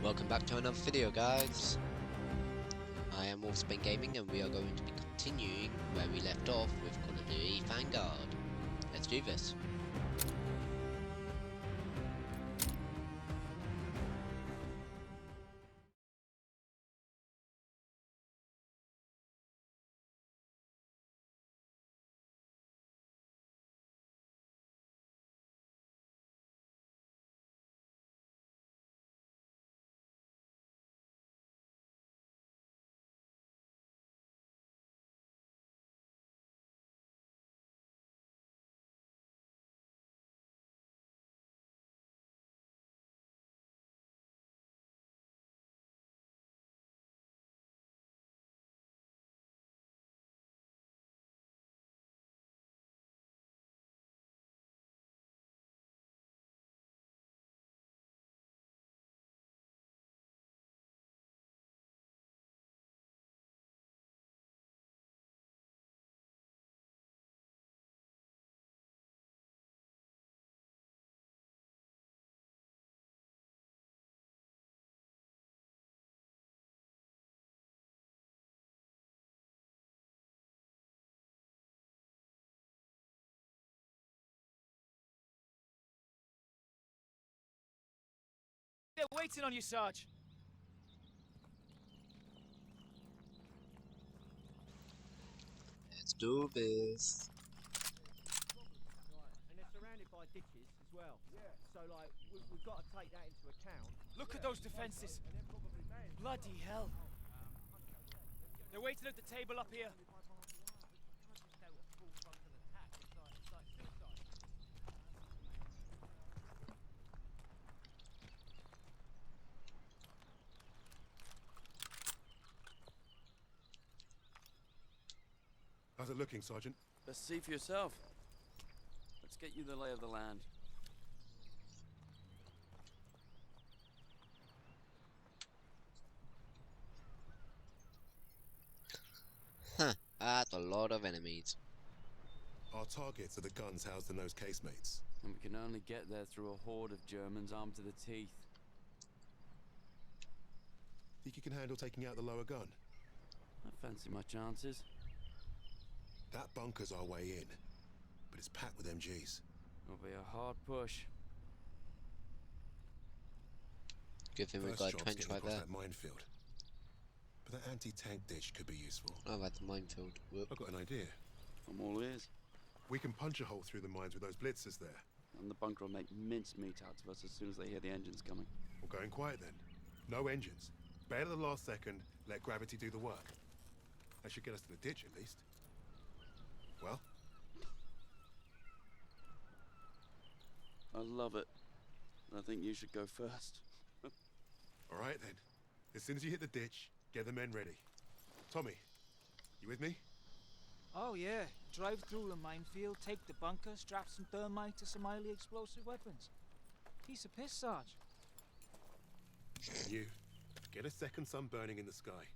Welcome back to another video, guys. I am Wolfsbane Gaming and we are going to be continuing where we left off with Cod Vanguard. Let's do this. They're waiting on you, Sarge. Let's do this. And they're surrounded by ditches as well. Yeah. So, like, we've got to take that into account. Look at those defences. Bloody hell. They're waiting at the table up here. How's it looking, Sergeant? Best see for yourself. Let's get you the lay of the land. Huh, that's a lot of enemies. Our targets are the guns housed in those casemates. And we can only get there through a horde of Germans armed to the teeth. Think you can handle taking out the lower gun? I fancy my chances. That bunker's our way in, but it's packed with MGs. It'll be a hard push. Good thing we've First got a job's trench getting right across there. that minefield. But that anti-tank ditch could be useful. Oh, that's the minefield. Whoop. I've got an idea. I'm all ears. We can punch a hole through the mines with those blitzers there. And the bunker will make mincemeat out of us as soon as they hear the engines coming. We're going quiet then. No engines. Bail at the last second, let gravity do the work. That should get us to the ditch at least. Well? I love it. I think you should go first. All right then. As soon as you hit the ditch, get the men ready. Tommy, you with me? Oh yeah, drive through the minefield, take the bunker, strap some thermite to some highly explosive weapons. Piece of piss, Sarge. And you, get a second sun burning in the sky.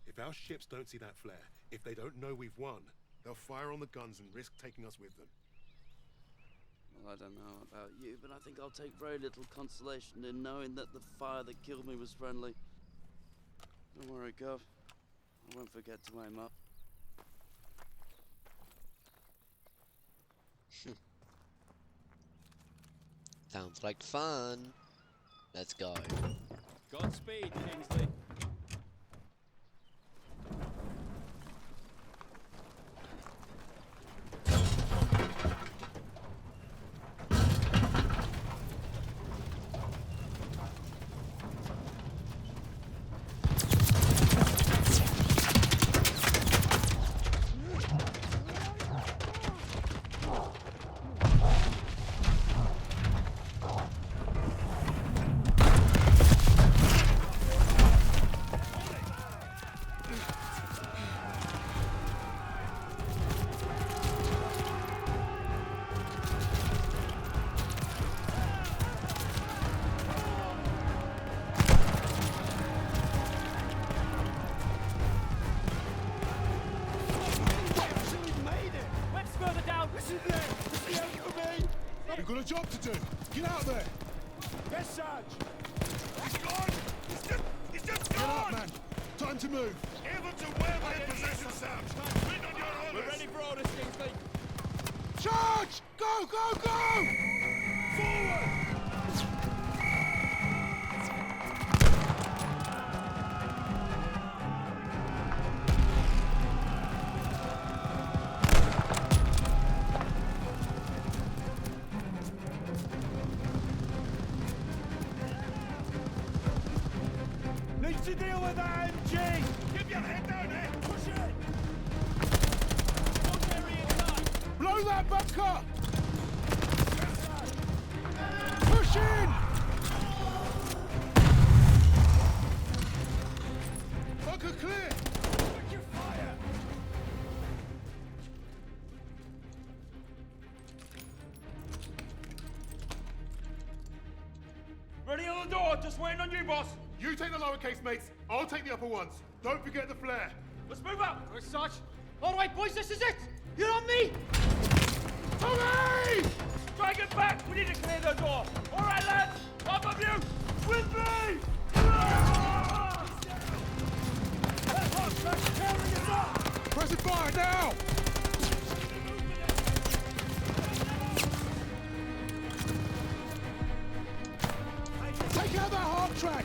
If our ships don't see that flare, if they don't know we've won, they'll fire on the guns and risk taking us with them. Well, I don't know about you, but I think I'll take very little consolation in knowing that the fire that killed me was friendly. Don't worry, Gov. I won't forget to aim up. Sounds like fun. Let's go. Godspeed, Kingsley. We've got a job to do. Get out there. Yes, Sarge! He's gone. to move. Even to where my possession sounds. Wait on your orders. We're ready for orders, Kingsley. Charge! Go, go, go! Forward! Need to deal with that MG. Keep your head down here. Push it. Blow that bunker! Push in! Bunker clear! Put your fire. Ready on the door. Just waiting on you, boss. You take the lowercase, mates. I'll take the upper ones. Don't forget the flare. Let's move up. We're Sarge. All right, boys, this is it. You're on me. Tommy! Try and get back. We need to clear the door. All right, lads. Up of you. With me. That host's tearing us up. Press fire now! Take out that half track!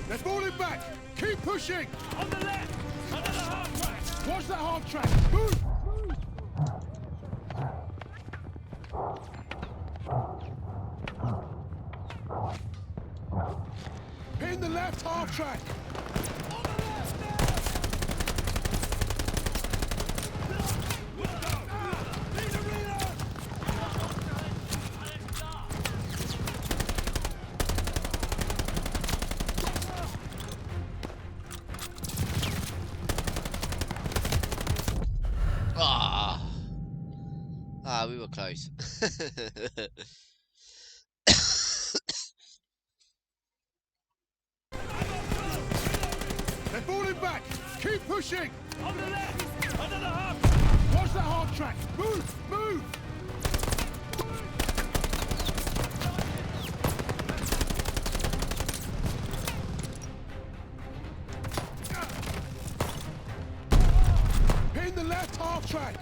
They're falling back! Keep pushing! On the left. Another half track. Watch that half track! Move! Pin the left half track! We were close. They're falling back! Keep pushing! On the left. Another half. Watch that half track! Move! Move! Pin the left half track!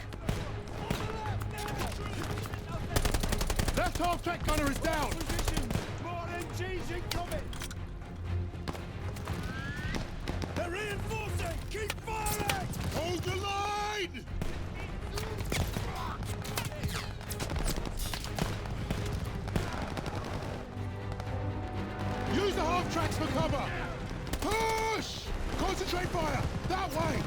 Left half track gunner is down! More MGs incoming. They're reinforcing. Keep firing. Hold the line! Use the half tracks for cover! Push! Concentrate fire! That way!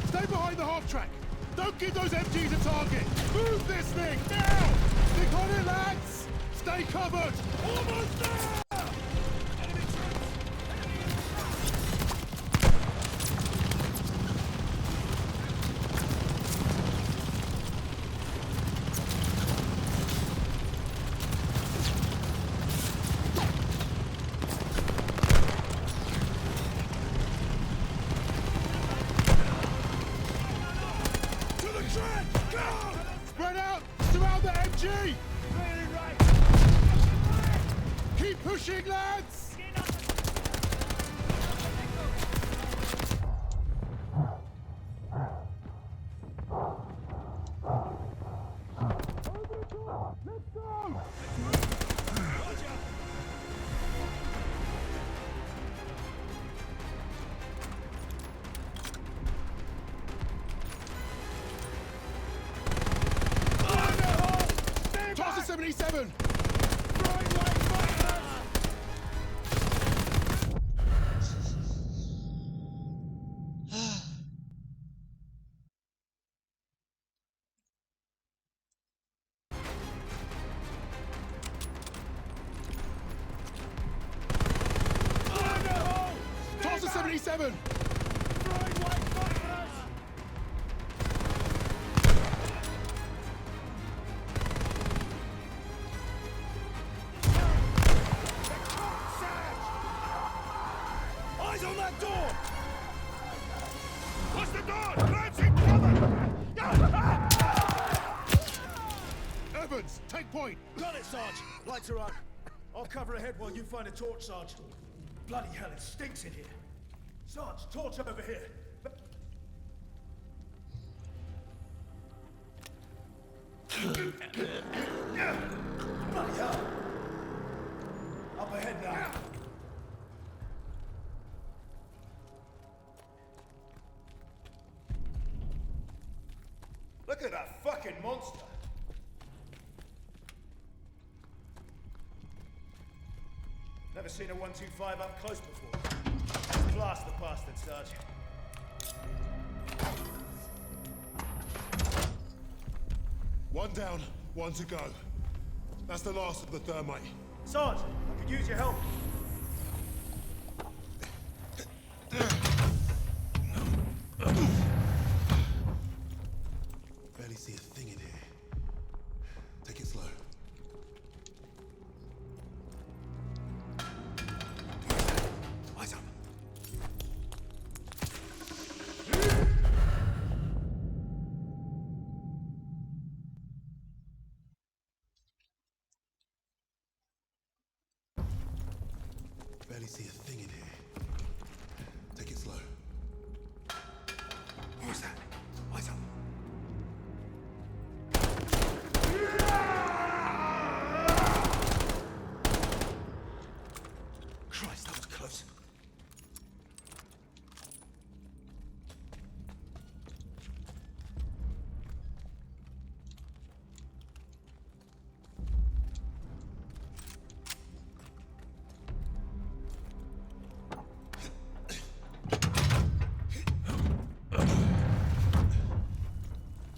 Stay behind the half track! Don't give those MGs a target! Move this thing! Now! Stick on it, lads! Stay covered! Almost there. Enemy troops. To the trench. Go. Spread out! Surround the MG! Really right. Keep pushing, lads! Let's go! Toss the 77! Toss the 77! Evans, take point! Got it, Sarge. Lights are on. I'll cover ahead while you find a torch, Sarge. Bloody hell, it stinks in here. Sarge, torch over here. Bloody hell. Up ahead now. Look at that fucking monster. Never seen a 125 up close before. Let's blast the bastard, Sarge. One down, one to go. That's the last of the thermite. Sarge, I could use your help. Barely see a thing in here. Take it slow. Eyes up. Barely see a thing in here. Take it slow. What was that? Eyes up. Christ, that was close.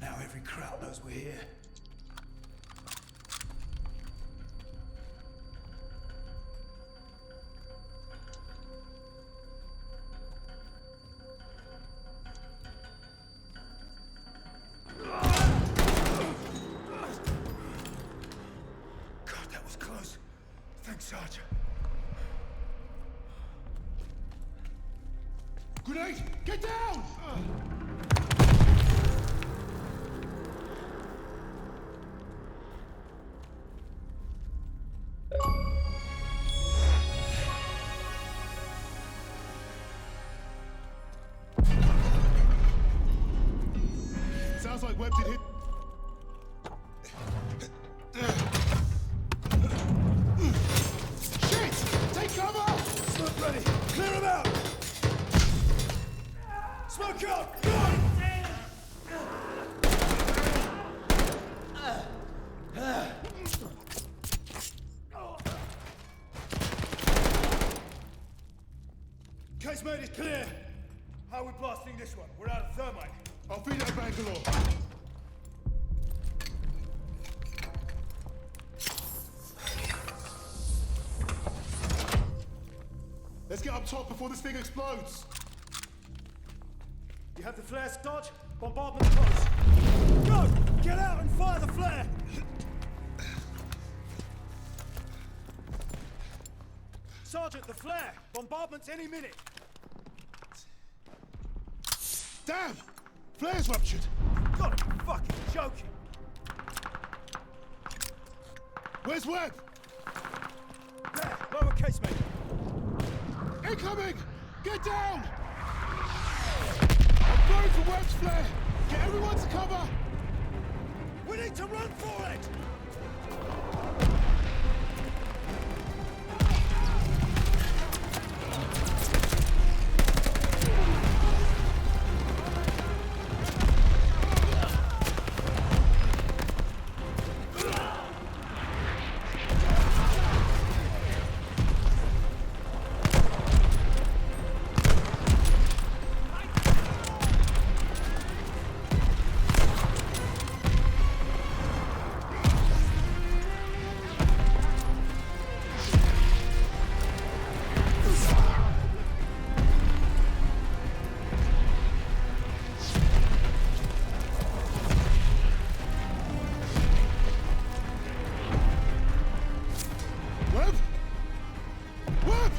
Now every crowd knows we're here. God, that was close. Thanks, Sarge. Grenade! Get down! Sounds like Webb did hit. Shit! Take cover! Smoke ready. Clear him out. Smoke out. Go on. Casemate is clear. How are we blasting this one? We're out of thermite. I'll feed it at Bangalore. Let's get up top before this thing explodes. You have the flare, Sarge? Bombardment close. Go! Get out and fire the flare! Sergeant, the flare! Bombardment's any minute! Damn! Flare's ruptured. Gotta be fucking joking! Where's Webb? There, lower casemate. Incoming! Get down! I'm going for Webb's flare! Get everyone to cover! We need to run for it! Webb? Webb!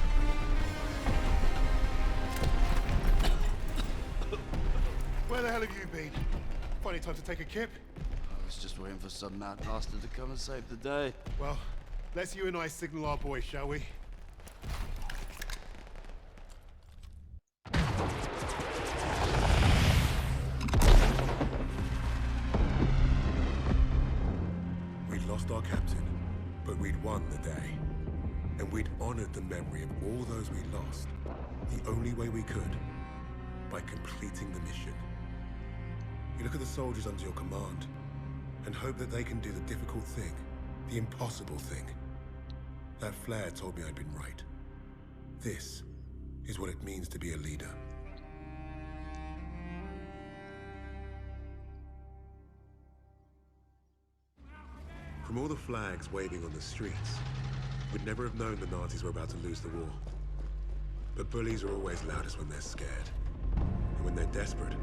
Where the hell have you been? Funny time to take a kip. I was was just waiting for some mad bastard to come and save the day. Well, let's you and I signal our boys, shall we? We'd lost our captain, but we'd won the day. And we'd honored the memory of all those we lost, the only way we could, by completing the mission. You look at the soldiers under your command, and hope that they can do the difficult thing, the impossible thing. That flare told me I'd been right. This is what it means to be a leader. From all the flags waving on the streets, we'd never have known the Nazis were about to lose the war. But bullies are always loudest when they're scared. And when they're desperate,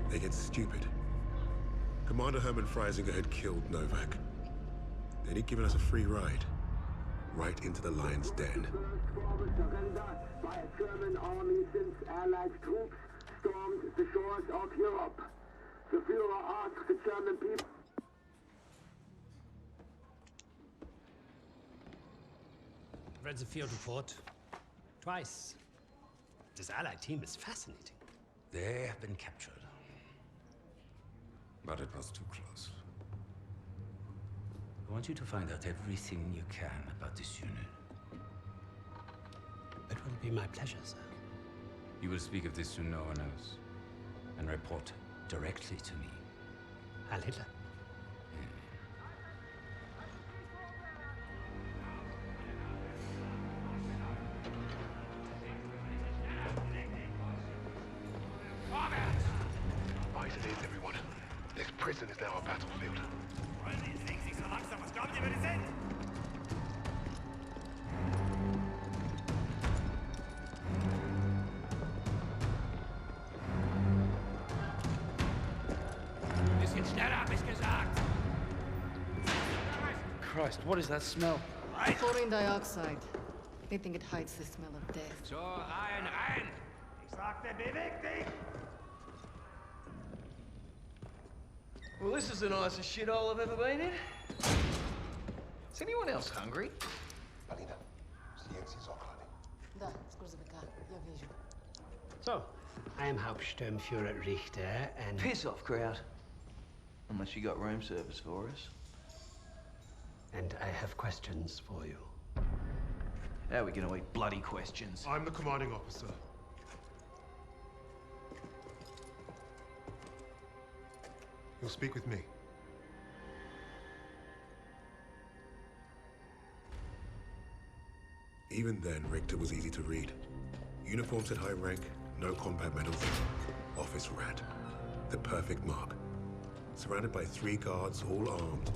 they get stupid. Commander Hermann Freisinger had killed Novak. Then he'd given us a free ride, right into the lion's den. By a German army since Allied troops stormed the shores of Europe. The Führer asked the German people. I've read the field report twice. This Allied team is fascinating. They have been captured. But it was too close. I want you to find out everything you can about this unit. It will be my pleasure, sir. You will speak of this to no one else, and report directly to me. Heil Hitler. Right it is, everyone. This prison is now a battlefield. Christ, what is that smell? Chlorine dioxide. They think it hides the smell of death. So, rein, rein! Ich sagte, beweg dich! Well, this is the nicest shithole I've ever been in. Is anyone else hungry? Alina, silenci Socrate. Da, scusa-me cá, eu vejo. So, I am Hauptsturmführer Richter, and... Piss off, crowd. Unless you got room service for us. And I have questions for you. How are we gonna eat bloody questions? I'm the commanding officer. You'll speak with me. Even then, Richter was easy to read. Uniform said high rank, no combat medals. Office rat. The perfect mark. Surrounded by 3 guards, all armed.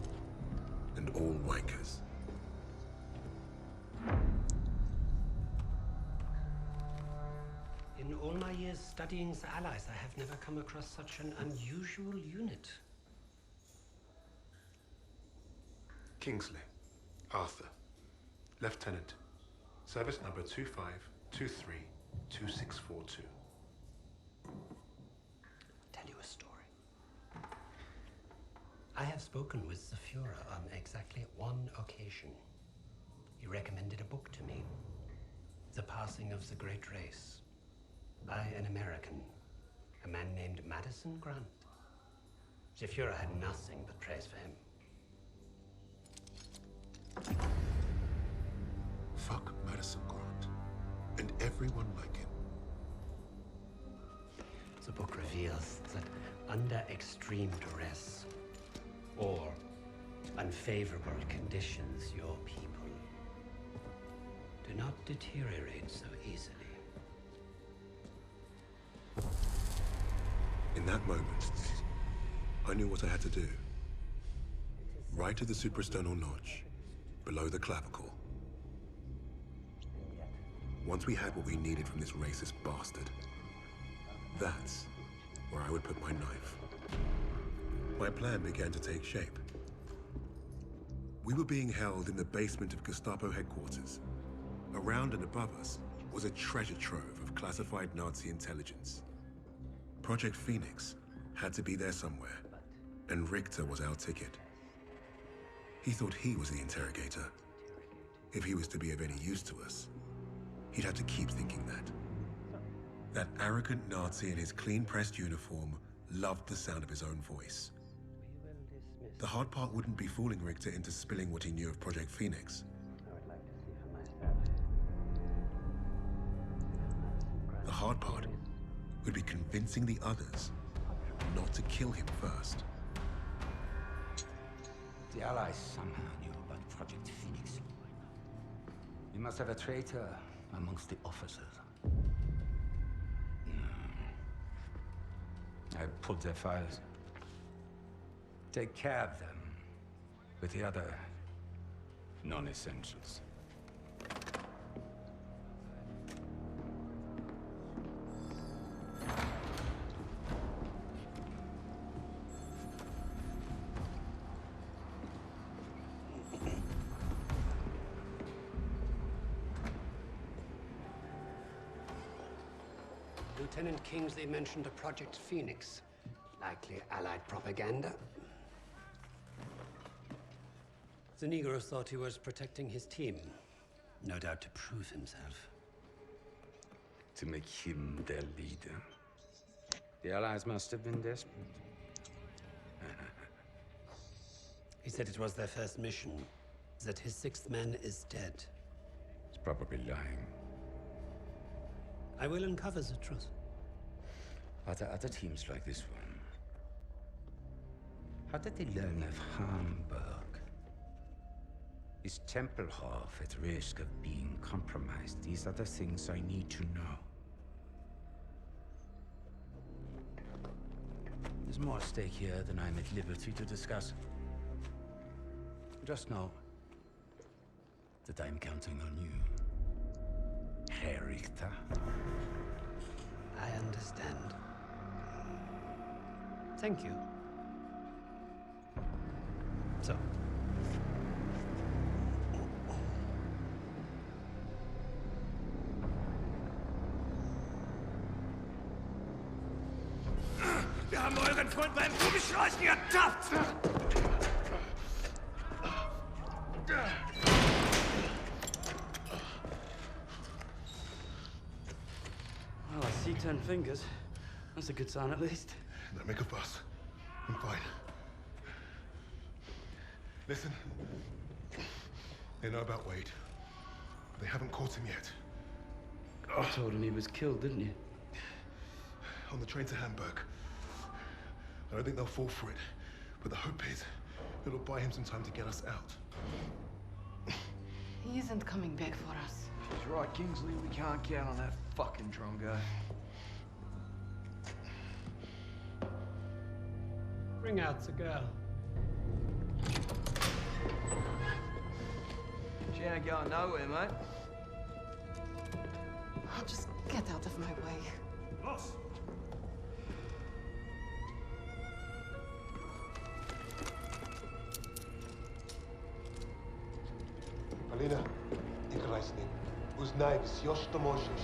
And all wankers. In all my years studying the Allies, I have never come across such an unusual unit. Kingsley. Arthur. Lieutenant. Service number 25232642. Tell you a story. I have spoken with the Führer on exactly one occasion. He recommended a book to me. The Passing of the Great Race. By an American. A man named Madison Grant. The Führer had nothing but praise for him. Fuck Madison Grant. And everyone like him. The book reveals that under extreme duress or unfavorable conditions, your people do not deteriorate so easily. In that moment, I knew what I had to do. Right at the suprasternal notch, below the clavicle. Once we had what we needed from this racist bastard, that's where I would put my knife. My plan began to take shape. We were being held in the basement of Gestapo headquarters. Around and above us was a treasure trove of classified Nazi intelligence. Project Phoenix had to be there somewhere. And Richter was our ticket. He thought he was the interrogator. If he was to be of any use to us, he'd have to keep thinking that. That arrogant Nazi in his clean-pressed uniform loved the sound of his own voice. The hard part wouldn't be fooling Richter into spilling what he knew of Project Phoenix. The hard part would be convincing the others not to kill him first. The Allies somehow knew about Project Phoenix. We must have a traitor amongst the officers. I pulled their files. Take care of them with the other non-essentials. Lieutenant Kingsley mentioned a Project Phoenix. Likely Allied propaganda. The Negro thought he was protecting his team. No doubt to prove himself. To make him their leader. The Allies must have been desperate. He said it was their first mission. That his sixth man is dead. He's probably lying. I will uncover the truth. Are there other teams like this one? How did they learn of Hamburg? Is Tempelhof at risk of being compromised? These are the things I need to know. There's more at stake here than I'm at liberty to discuss. Just know that I'm counting on you, Herr Richter. I understand. Thank you. So. Wir haben euren Freund beim Gummischleusen ertappt! Well, I see 10 fingers. That's a good sign, at least. Don't make a fuss. I'm fine. Listen. They know about Wade. They haven't caught him yet. You told him he was killed, didn't you? On the train to Hamburg. I don't think they'll fall for it. But the hope is it'll buy him some time to get us out. He isn't coming back for us. He's right, Kingsley. We can't count on that fucking Drongo. Bring out the girl. She ain't going nowhere, mate. Oh, just get out of my way. Boss! Alina, ik reis niet. Uznajesz, już to możesz.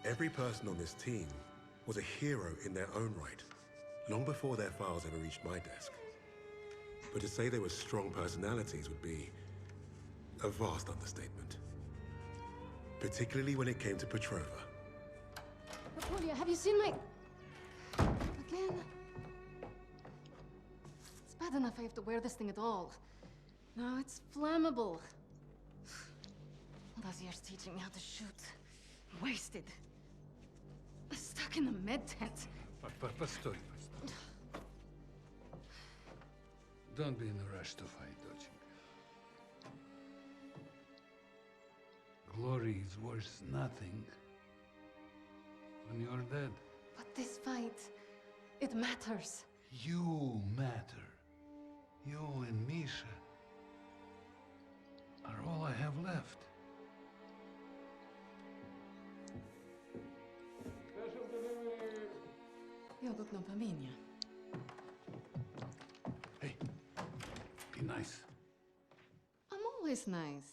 Every person on this team was a hero in their own right, long before their files ever reached my desk. But to say they were strong personalities would be a vast understatement. Particularly when it came to Petrova. Napoleon, have you seen my... Again? It's bad enough I have to wear this thing at all. Now it's flammable. All those years teaching me how to shoot. Wasted. Stuck in a med tent. Постой. Don't be in a rush to fight, доченька. Glory is worth nothing when you're dead. But this fight, it matters. You matter. You and Misha are all I have left. Jogurt no pamięć. Hey, be nice. always nice.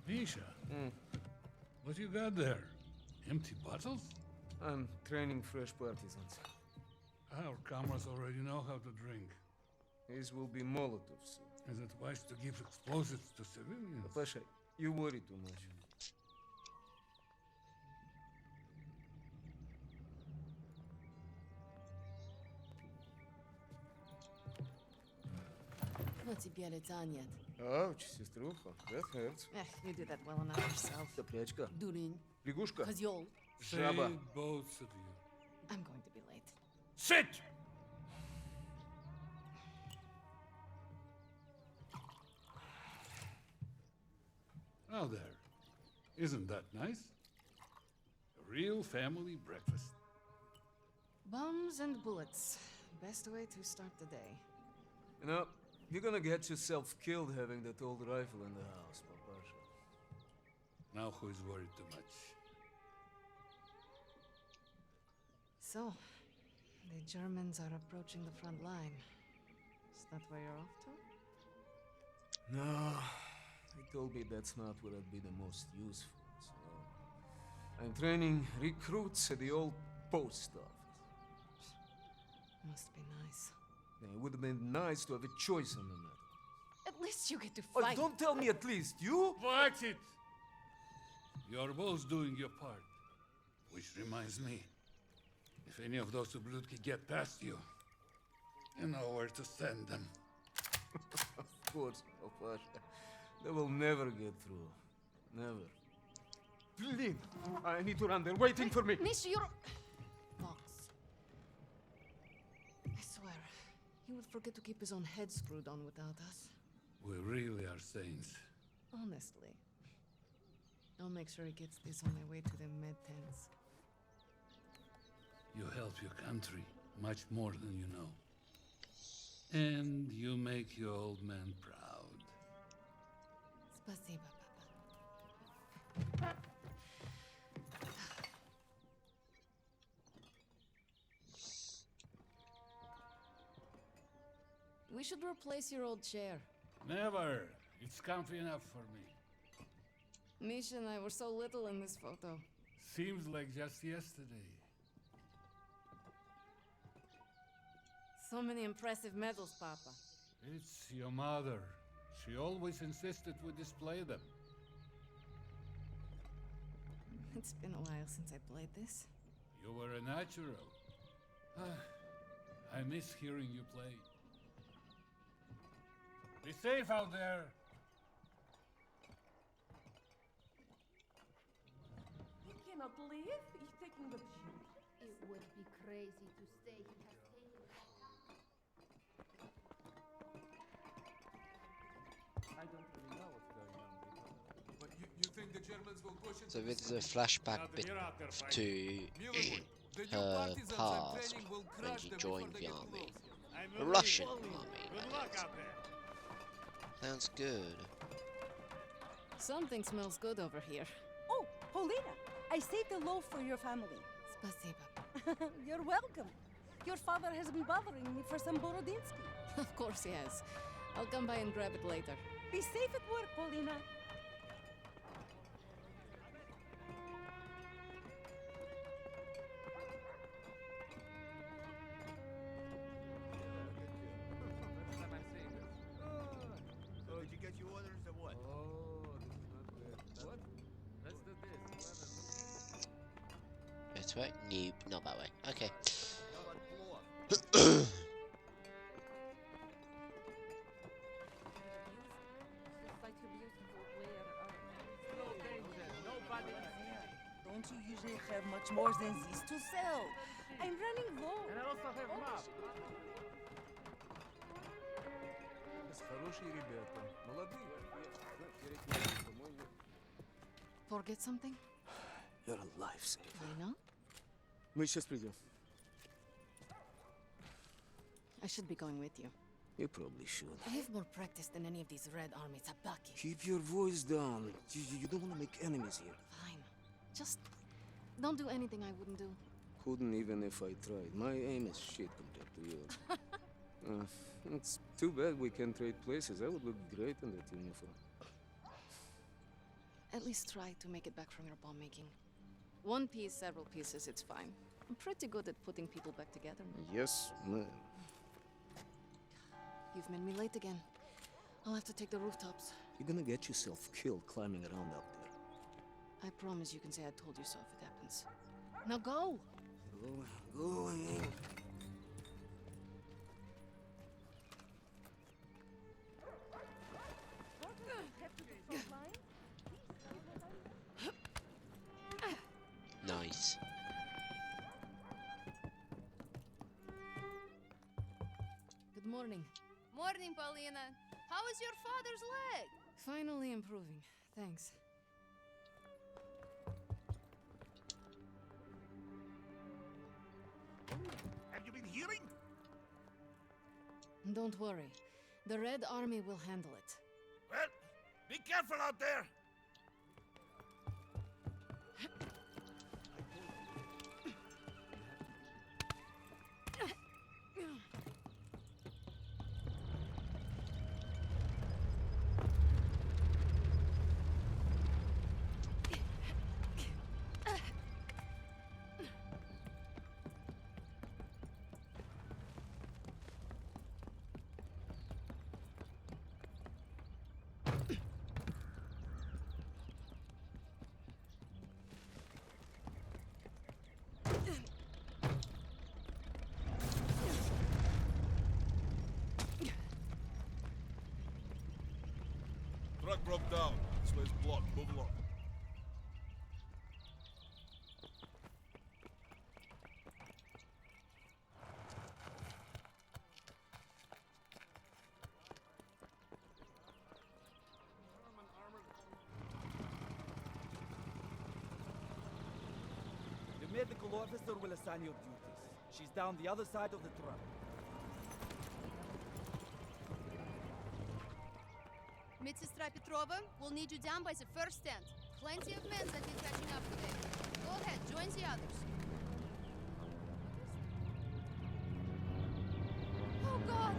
Misha, what you got there? Empty bottles? I'm training fresh partisans. Our comrades already know how to drink. These will be Molotovs. Is it wise to give explosives to civilians? Pasha, you worry too much. Вот тебе летанет. Ouch, сеструха, that hurts. You do that well enough yourself. Топлячка. Дурень. Лягушка. Козёл. Жаба. Say both of you. I'm going to be late. Sit! Now there. Isn't that nice? A real family breakfast. Bombs and bullets. Best way to start the day. You know, you're gonna get yourself killed having that old rifle in the house, Papasha. Now who is worried too much? So, the Germans are approaching the front line. Is that where you're off to? No, they told me that's not where I'd be the most useful, so... I'm training recruits at the old post office. Must be nice. Yeah, it would have been nice to have a choice in the matter. At least you get to Oh, fight. don't tell me at least, you? Watch it! You're both doing your part. Which reminds me, if any of those Ubludki get past you, you know where to send them. Of course, Papasha. They will never get through. Never. Blin! I need to run. They're waiting for me. Misha, you're... Vox. I swear, he would forget to keep his own head screwed on without us. We really are saints. Honestly. I'll make sure he gets this on the way to the med tents. You help your country much more than you know. And you make your old man proud. Спасибо, Papa. We should replace your old chair. Never. It's comfy enough for me. Misha and I were so little in this photo. Seems like just yesterday. So many impressive medals, Papa. It's your mother. She always insisted we display them. It's been a while since I played this. You were a natural. I miss hearing you play. Be safe out there. He cannot leave. He's taking the children. It would be crazy to stay. He has taken... I don't really know what's going on. But you think the Germans will push it? So this is a flashback bit to her past when she joined the army. The Russian army. Sounds good. Something smells good over here. Oh, Paulina, I saved a loaf for your family. Spasiba. You're welcome. Your father has been bothering me for some Borodinsky. Of course he has. I'll come by and grab it later. Be safe at work, Paulina. So did you get your orders or what? Oh, this is not bad. What? Let's do this. This way? Nope, not that way. Okay. Don't you usually have much more than this to sell? I'm running low. And I also have map. Хорошие ребята. Молодые. Forget something? You're a lifesaver. I know. Мы сейчас придем. I should be going with you. You probably should. I have more practice than any of these Red Army tabaki. Keep your voice down. You don't want to make enemies here. Fine. Just don't do anything I wouldn't do. couldn't even if I tried. My aim is shit compared to yours. It's too bad we can't trade places. I would look great in that uniform. At least try to make it back from your bomb making. One piece, several pieces, it's fine. I'm pretty good at putting people back together. Yes, ma'am. You've made me late again. I'll have to take the rooftops. You're gonna get yourself killed climbing around up there. I promise you can say I told you so if it happens. Now go! Going. Nice. Good morning. Morning, Paulina. How is your father's leg? Finally improving. Thanks. Have you been hearing? Don't worry. The Red Army will handle it. Well, be careful out there. Truck broke down. This way's blocked. Move along. The medical officer will assign your duties. She's down the other side of the truck. Medsestra Petrova, we'll need you down by the first tent. Plenty of men that need catching up today. Go ahead, join the others. Oh, God!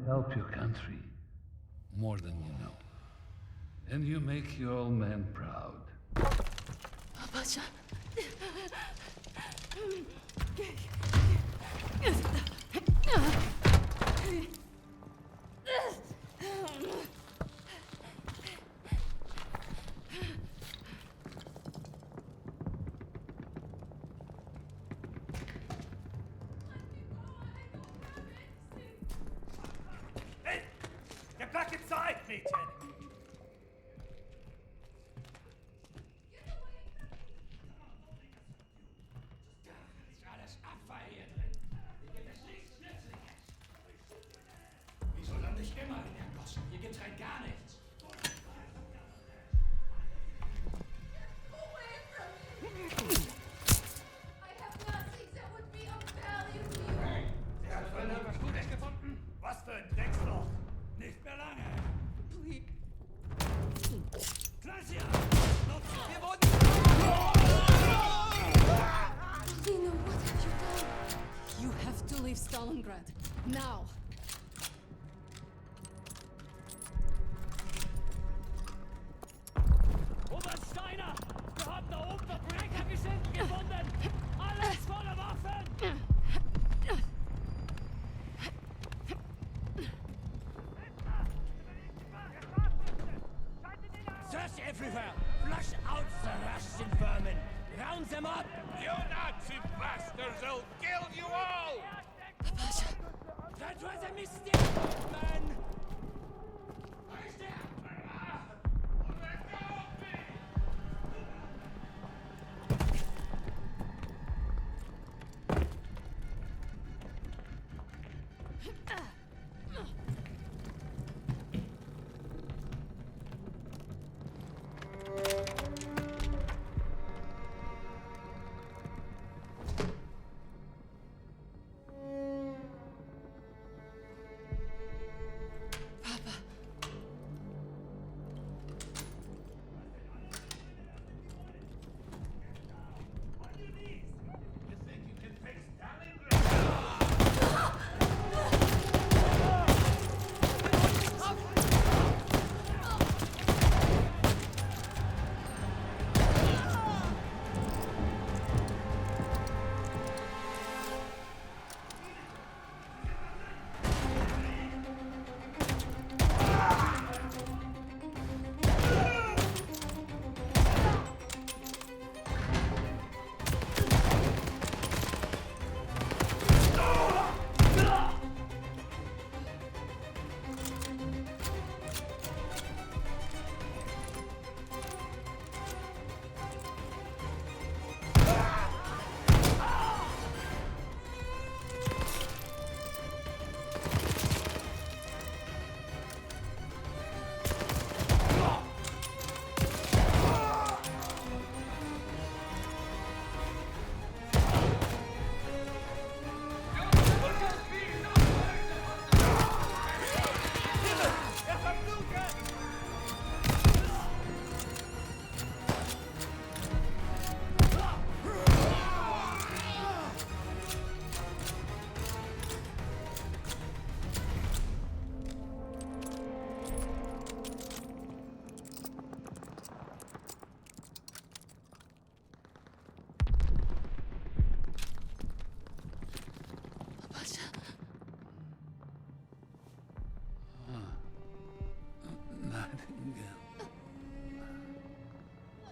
help your country more than you know. And you make your old man proud. Pasha. Hey! Get back inside, Meathead! Wieso lande ich immer in der Gossen? Hier gibt's rein gar nichts. Sie hat vorhin irgendwas Gutes gefunden? Was für ein Drecksloch! Nicht mehr lange! Klasia! Wir wurden... Lena, what have you done? You have to leave Stalingrad. Now. Oberst Steiner! Wir haben da oben Verbrechergeschichten gefunden! Alles voller Waffen! Search everywhere! Flush out the Russian vermin! Round them up! You Nazi bastards! I'll kill you all! That was a mistake, man!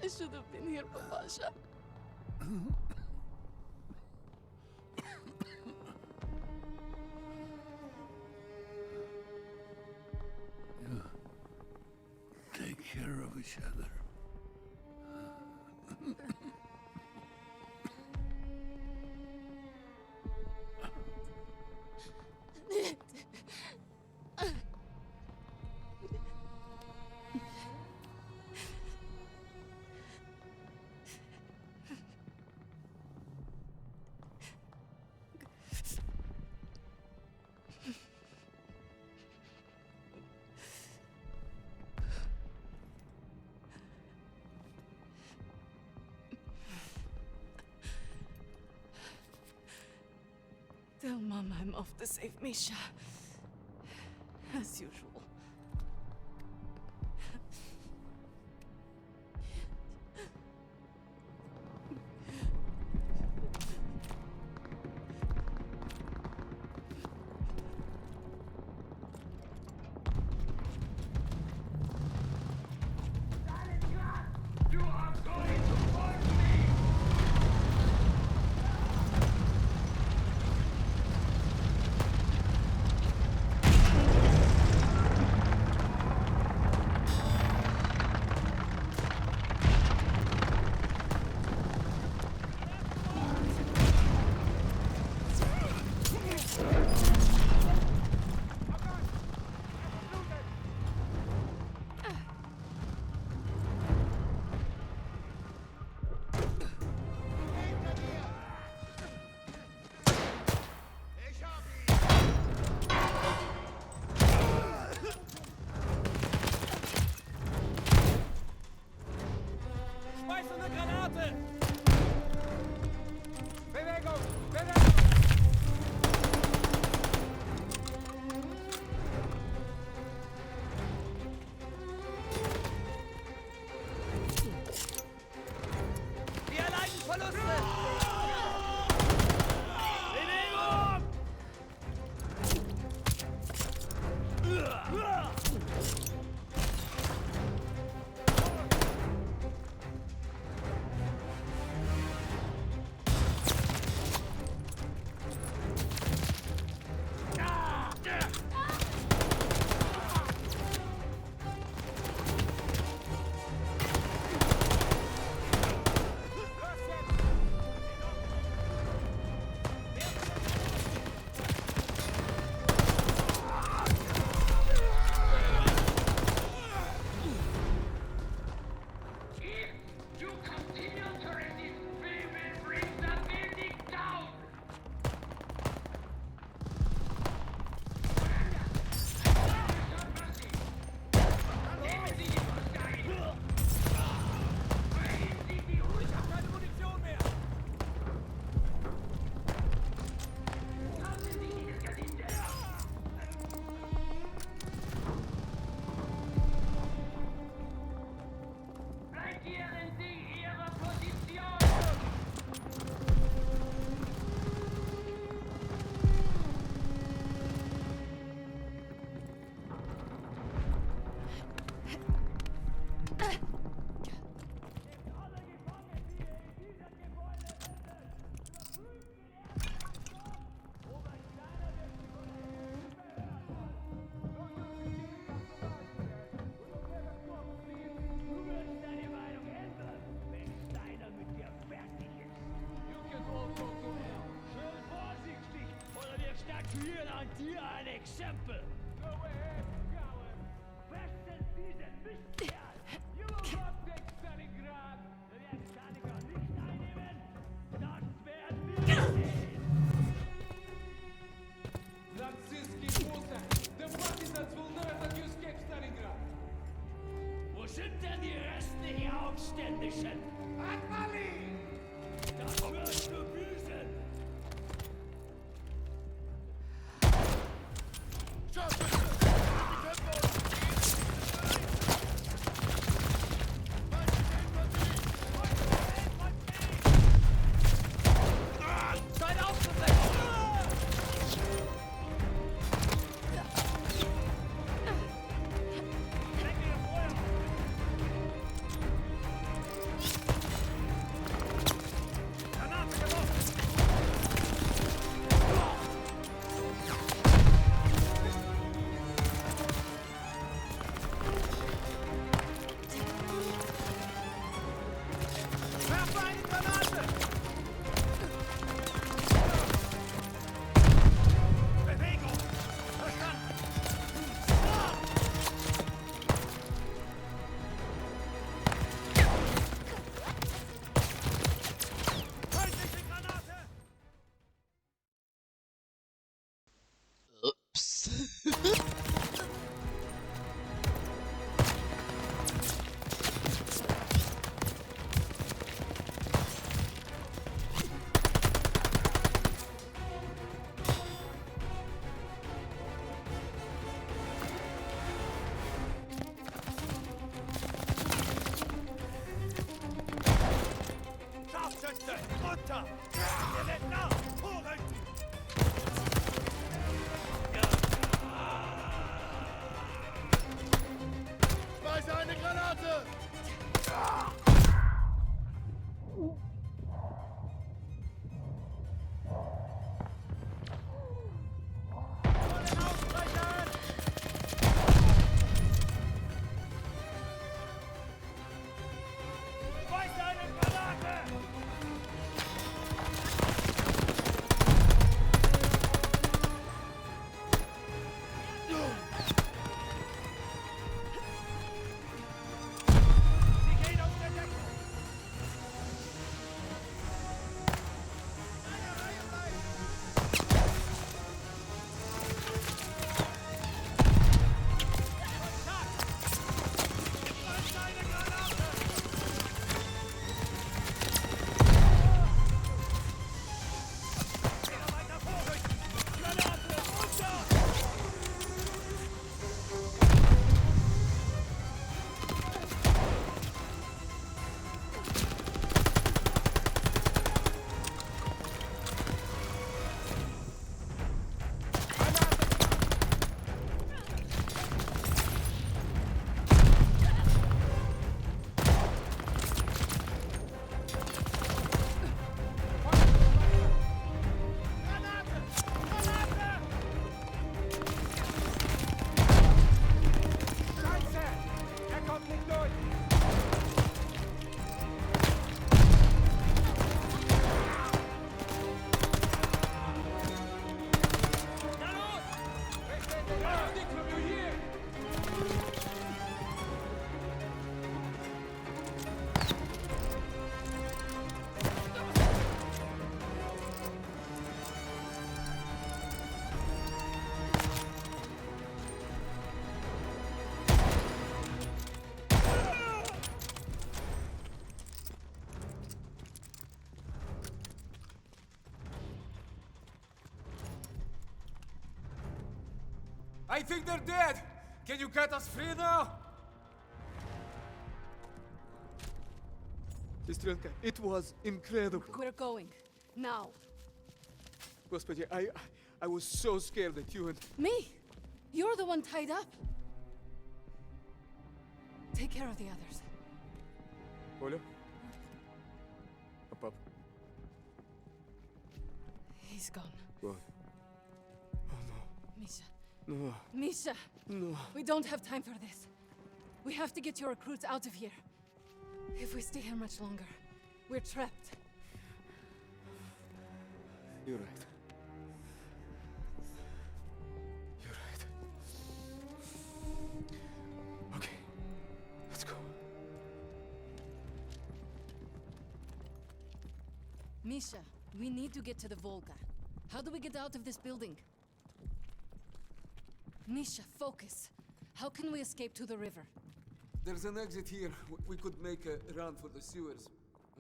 I should have been here, Papasha. You take care of each other. Tell Mom I'm off to save Misha. As usual. You are going to hurt me! Schmeiß eine Granate! Bewegung! Bewegung! Wir erleiden Verluste! Bewegung! If you continue to resist, we will bring the building down! Nehmen Sie die Brust ein! Bringen Sie die Hut! Ich hab keine Munition mehr! Lassen Sie dieses Gesinde! Markieren Sie Ihre Position! Du wirst deine Meinung ändern, wenn Steiner mit dir fertig ist. You can all go to hell. Schön vorsichtig, oder wir statuieren an dir ein Exempel. Go ahead, coward. Fressen diesen Mistkerl. You will not take Stalingrad. Wir werden Stalingrad nicht einnehmen. Das werden wir sehen. Нацистский Mutter! The partisans will never let you escape Stalingrad! Wo sind denn die restlichen Aufständischen? Atmali! Das wirst du büßen! Zeit aufzubrechen! Granate geworfen! Werfe eine Granate! Bewegung! Verstanden! Feindliche Granate! Oops. I think they're dead! Can you cut us free now? Сестренка, it was incredible. We're going. Now. Господи, I was so scared that you and... Me? You're the one tied up. Take care of the others. Оля? А пап? He's gone. Gone. Oh no. Misha. No. Misha! No. We don't have time for this. We have to get your recruits out of here. If we stay here much longer, we're trapped. You're right. You're right. Okay. Let's go. Misha, we need to get to the Volga. How do we get out of this building? Misha, focus. How can we escape to the river? There's an exit here. We could make a run for the sewers.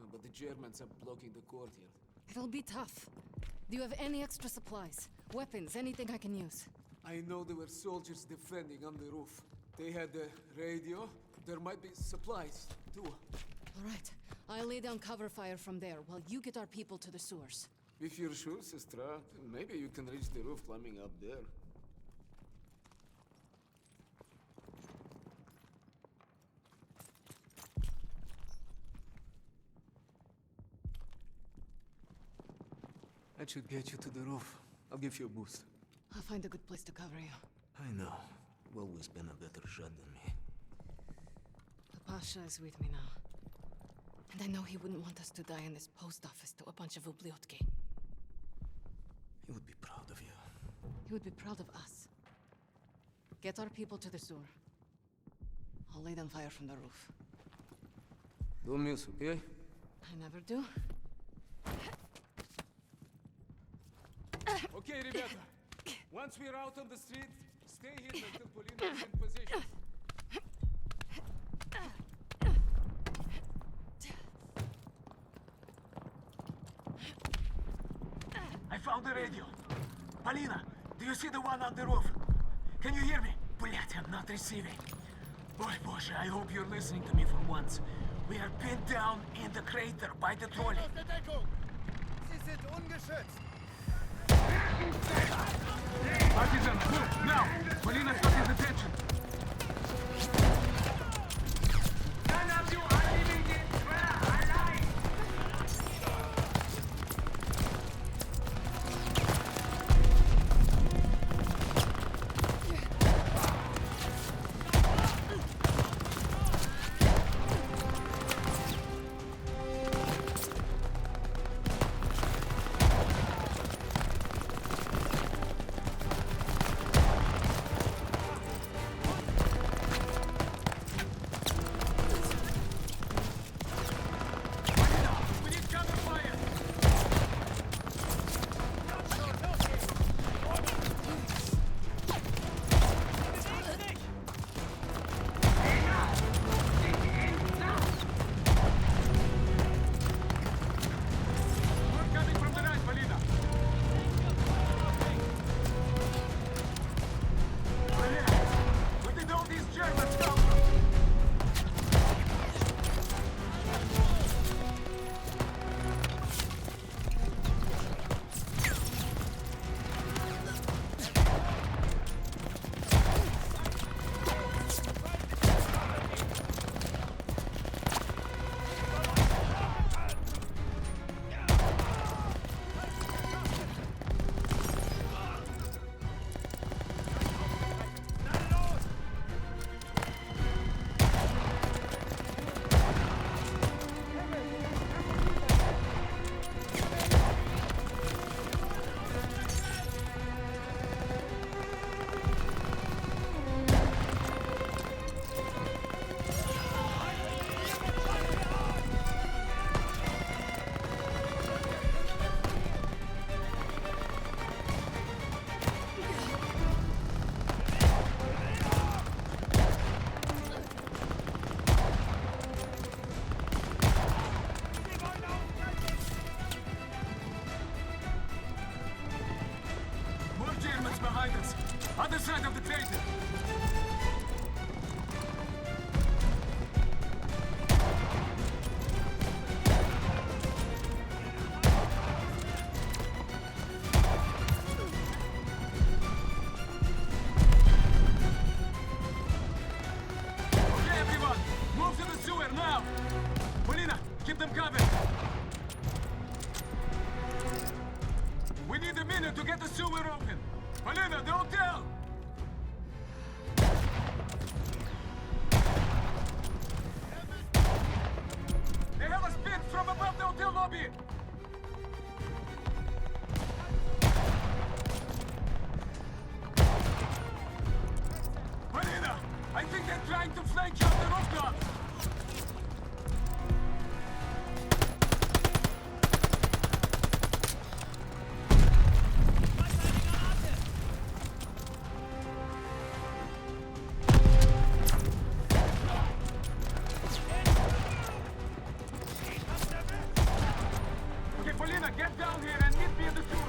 But the Germans are blocking the courtyard. It'll be tough. Do you have any extra supplies? Weapons, anything I can use? I know there were soldiers defending on the roof. They had a radio. There might be supplies, too. All right. I'll lay down cover fire from there while you get our people to the sewers. If you're sure, Sestra, maybe you can reach the roof climbing up there. That should get you to the roof. I'll give you a boost. I'll find a good place to cover you. I know. You've always been a better shot than me. The Pasha is with me now. And I know he wouldn't want us to die in this post office to a bunch of ubliotki. He would be proud of you. He would be proud of us. Get our people to the sewer. I'll lay down fire from the roof. Don't miss, okay? I never do. Okay, ребята. Once we're out on the street, stay hidden until Polina is in position. I found the radio. Polina, do you see the one on the roof? Can you hear me? Блять, I'm not receiving. Boy, Bosche, I hope you're listening to me for once. We are pinned down in the crater by the trolley. Sie sind ungeschützt. Partisan, move, now! Polina's got his attention. None of you are leaving this square alive! Other side of the crater! Okay, everyone! Move to the sewer now! Polina, keep them covered! We need a minute to get the sewer open! Polina, the hotel! They have us pinned from above the hotel lobby! Polina, I think they're trying to flank you up the rooftop! Okay, Polina, get down here and meet me in the sewer!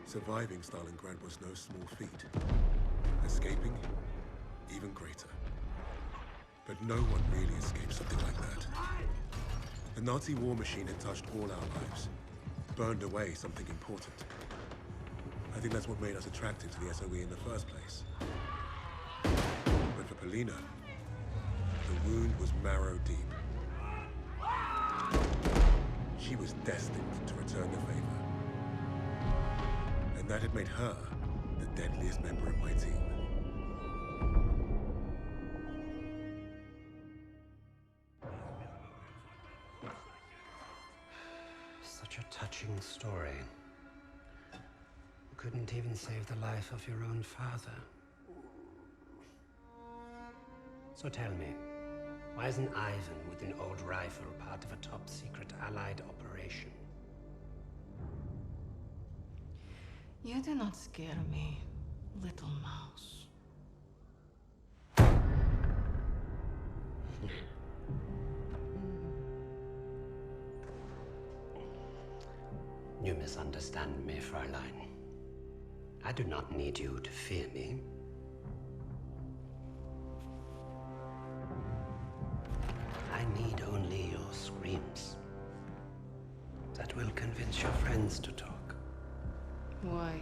Surviving Stalingrad was no small feat. Escaping, even greater. But no one really escaped something like that. The Nazi war machine had touched all our lives, burned away something important. I think that's what made us attracted to the SOE in the first place. But for Polina, the wound was marrow deep. She was destined to return the favor. And that had made her the deadliest member of my team. Such a touching story. You couldn't even save the life of your own father. So tell me, why isn't Ivan with an old rifle part of a top-secret Allied operation? You do not scare me, little mouse. You misunderstand me, Fräulein. I do not need you to fear me. I need only your screams. That will convince your friends to talk. Why?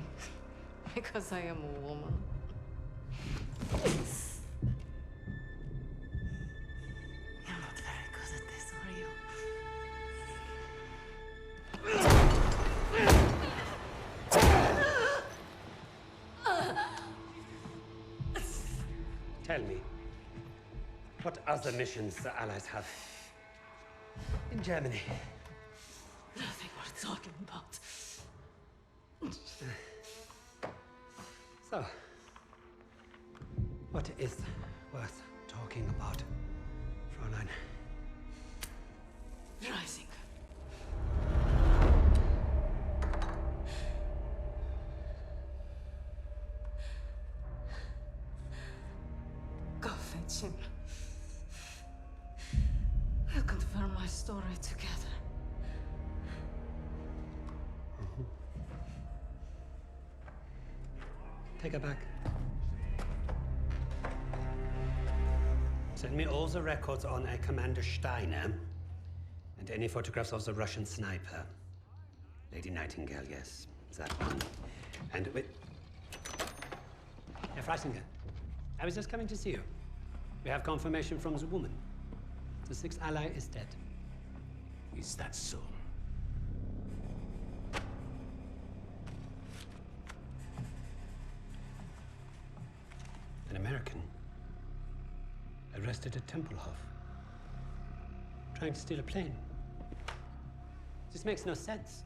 Because I am a woman. You're not very good at this, are you? Tell me, what other missions the Allies have in Germany? Nothing worth talking about. So, what is worth talking about, Fräulein? Rising. Go fetch him. We'll confirm my story together. Take her back. Send me all the records on a Commander Steiner and any photographs of the Russian sniper. Lady Nightingale, yes, that one. And with... Herr Freisinger, I was just coming to see you. We have confirmation from the woman. The sixth ally is dead. Is that so? An American arrested at Tempelhof, trying to steal a plane. This makes no sense.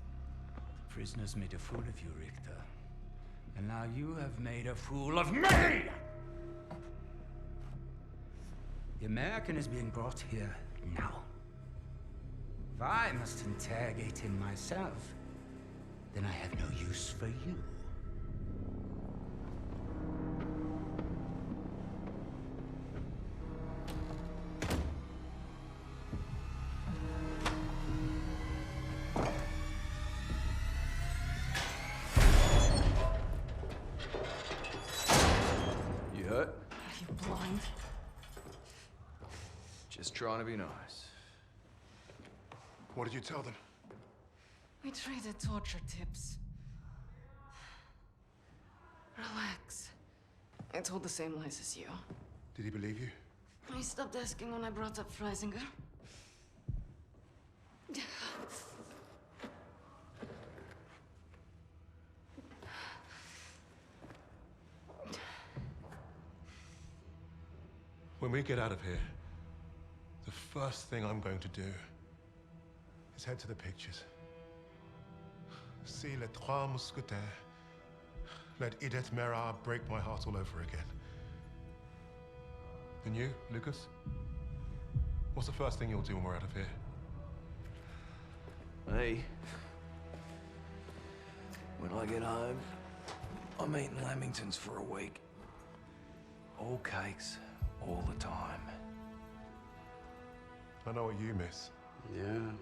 prisoners made a fool of you, Richter. And now you have made a fool of me! The American is being brought here now. If I must interrogate him myself, then I have no use for you. You hurt? Are you blind? Just trying to be nice. What did you tell them? We traded torture tips. Relax. I told the same lies as you. Did he believe you? He stopped asking when I brought up Freisinger. When we get out of here, the first thing I'm going to do is head to the pictures. See Les Trois Mousquetaires. Let Edith Merard break my heart all over again. And you, Lucas? What's the first thing you'll do when we're out of here? Hey. When I get home, I'm eating lamingtons for a week. All cakes, all the time. I know what you miss. Yeah.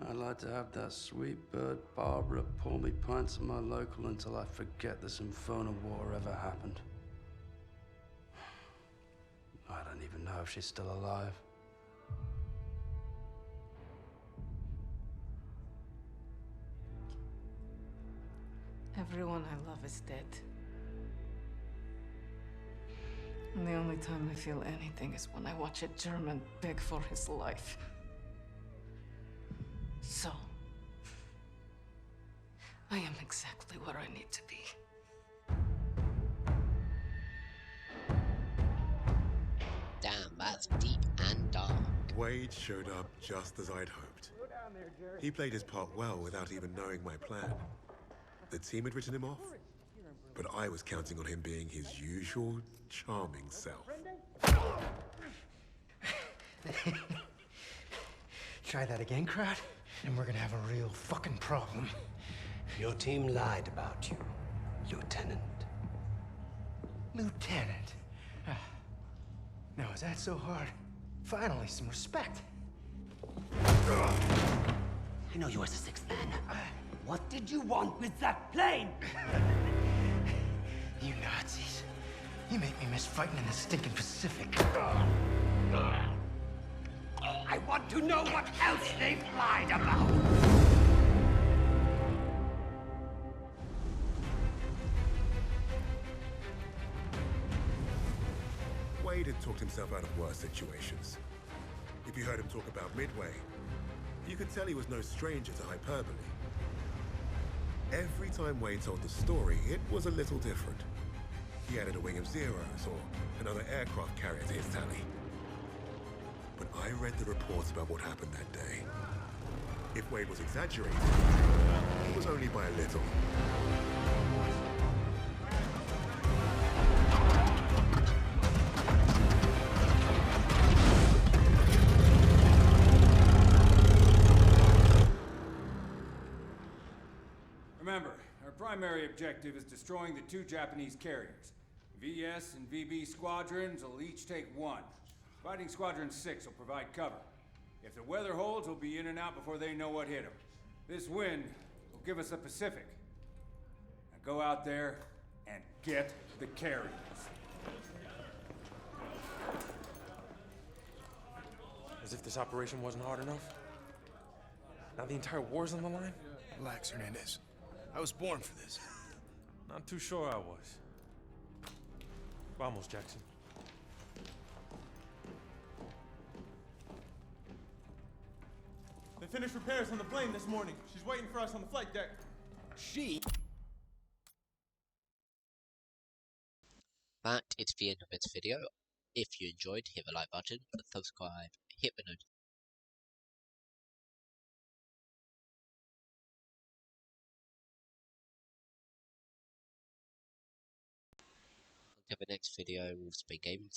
I'd like to have that sweet bird Barbara pour me pints at my local until I forget this infernal war ever happened. I don't even know if she's still alive. Everyone I love is dead. And the only time I feel anything is when I watch a German beg for his life. So, I am exactly where I need to be. Damn, that's deep and dark. Wade showed up just as I'd hoped. He played his part well without even knowing my plan. The team had written him off, but I was counting on him being his usual charming self. Try that again, Crowd, and we're gonna have a real fucking problem. Your team lied about you, Lieutenant. Lieutenant? Now, is that so hard? Finally, some respect. I know you as the sixth man. What did you want with that plane? You Nazis. You make me miss fighting in the stinking Pacific. I want to know what else they've lied about. Wade had talked himself out of worse situations. If you heard him talk about Midway, you could tell he was no stranger to hyperbole. Every time Wade told the story, it was a little different. He added a wing of Zeros or another aircraft carrier to his tally. But I read the reports about what happened that day. If Wade was exaggerating, it was only by a little. Remember, our primary objective is destroying the 2 Japanese carriers. VS and VB squadrons will each take 1. Fighting Squadron 6 will provide cover. If the weather holds, we'll be in and out before they know what hit them. This wind will give us the Pacific. Now go out there and get the carriers. As if this operation wasn't hard enough. Now the entire war's on the line? Relax, Hernandez. I was born for this. Not too sure I was. Vamos, Jackson. They finished repairs on the plane this morning. She's waiting for us on the flight deck. She? That is the end of this video. If you enjoyed, hit the like button, subscribe, hit the notification. to the next video. Wolfsbane Gaming.